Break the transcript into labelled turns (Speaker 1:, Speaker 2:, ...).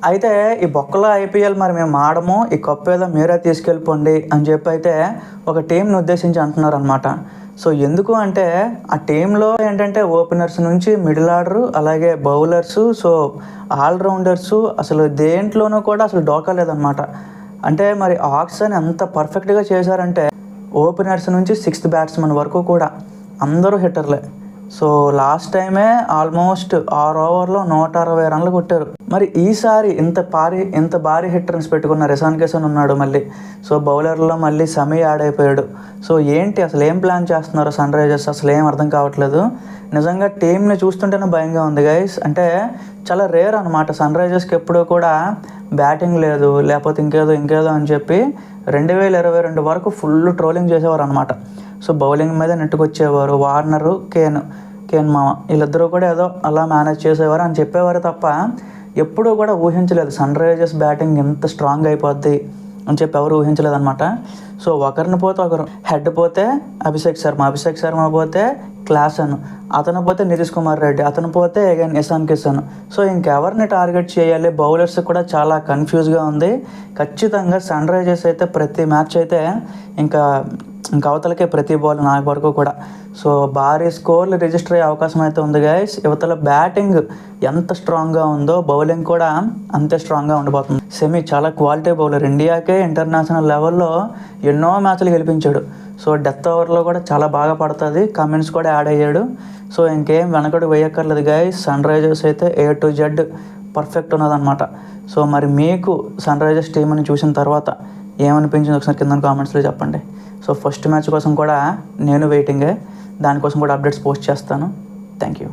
Speaker 1: అయితే ఈ బొక్కలో ఐపీఎల్ మరి మేము ఆడము, ఈ కప్ ఏదో మీరే తీసుకెళ్ళిపోండి అని చెప్పి అయితే ఒక టీంని ఉద్దేశించి అంటున్నారనమాట. సో ఎందుకు అంటే ఆ టీంలో ఏంటంటే ఓపెనర్స్ నుంచి మిడిల్ ఆర్డరు, అలాగే బౌలర్సు, సో ఆల్రౌండర్సు, అసలు దేంట్లోనూ కూడా అసలు డోకా లేదనమాట. అంటే మరి ఆక్సన్ ఎంత పర్ఫెక్ట్గా చేశారంటే ఓపెనర్స్ నుంచి 6th బ్యాట్స్మెన్ వరకు కూడా అందరూ హిట్టర్లే. సో లాస్ట్ టైమే ఆల్మోస్ట్ 6 ఓవర్లో 160 రన్లు కొట్టారు. మరి ఈసారి ఇంత భారీ హిట్ రన్స్ పెట్టుకున్న ఇషాన్ కిషన్ ఉన్నాడు మళ్ళీ. సో బౌలర్లో మళ్ళీ సమీ యాడ్ అయిపోయాడు. సో ఏంటి అసలు ఏం ప్లాన్ చేస్తున్నారు సన్ రైజర్స్, అసలు ఏం అర్థం కావట్లేదు. నిజంగా టీంని చూస్తుంటేనే భయంగా ఉంది గైస్. అంటే చాలా రేర్ అనమాట సన్ రైజర్స్కి ఎప్పుడూ కూడా బ్యాటింగ్ లేదు, లేకపోతే ఇంకేదో అని చెప్పి 2022 వరకు ఫుల్ ట్రోలింగ్ చేసేవారు అనమాట. సో బౌలింగ్ మీద నెట్టుకొచ్చేవారు. వార్నరు, కేన్ మామ వీళ్ళిద్దరూ కూడా ఏదో అలా మేనేజ్ చేసేవారు అని చెప్పేవారు తప్ప ఎప్పుడూ కూడా ఊహించలేదు సన్ రైజర్స్ బ్యాటింగ్ ఎంత స్ట్రాంగ్ అయిపోద్ది అని చెప్పి ఎవరు ఊహించలేదన్నమాట. సో ఒకరిని పోతే ఒకరు, హెడ్ పోతే అభిషేక్ శర్మ పోతే క్లాసన్, అతను పోతే నితీష్ కుమార్ రెడ్డి, అతను పోతే అగైన్ ఇషాన్ కిషన్. సో ఇంకెవరిని టార్గెట్ చేయాలి, బౌలర్స్ కూడా చాలా కన్ఫ్యూజ్గా ఉంది. ఖచ్చితంగా సన్ రైజర్స్ అయితే ప్రతి మ్యాచ్ అయితే ఇంకా అవతలకే ప్రతి బాల్ నాకు వరకు కూడా. సో భారీ స్కోర్లు రిజిస్టర్ అయ్యే అవకాశం అయితే ఉంది గైస్. యువతల బ్యాటింగ్ ఎంత స్ట్రాంగ్గా ఉందో బౌలింగ్ కూడా అంతే స్ట్రాంగ్గా ఉండబోతుంది. సెమీ చాలా క్వాలిటీ బౌలర్, ఇండియాకే ఇంటర్నేషనల్ లెవెల్లో ఎన్నో మ్యాచ్లు గెలిపించాడు. సో డెత్ ఓవర్లో కూడా చాలా బాగా పడుతుంది. కమిన్స్ కూడా యాడ్ అయ్యాడు. సో ఇంకేం వెనకడు వేయక్కర్లేదు గైస్. సన్ రైజర్స్ అయితే A to Z పర్ఫెక్ట్ ఉన్నదన్నమాట. సో మరి మీకు సన్ రైజర్స్ టీంని చూసిన తర్వాత ఏమనిపించింది ఒకసారి కింద కామెంట్స్లో చెప్పండి. సో ఫస్ట్ మ్యాచ్ కోసం కూడా నేను వెయిటింగే, దానికోసం కూడా అప్డేట్స్ పోస్ట్ చేస్తాను. Thank you.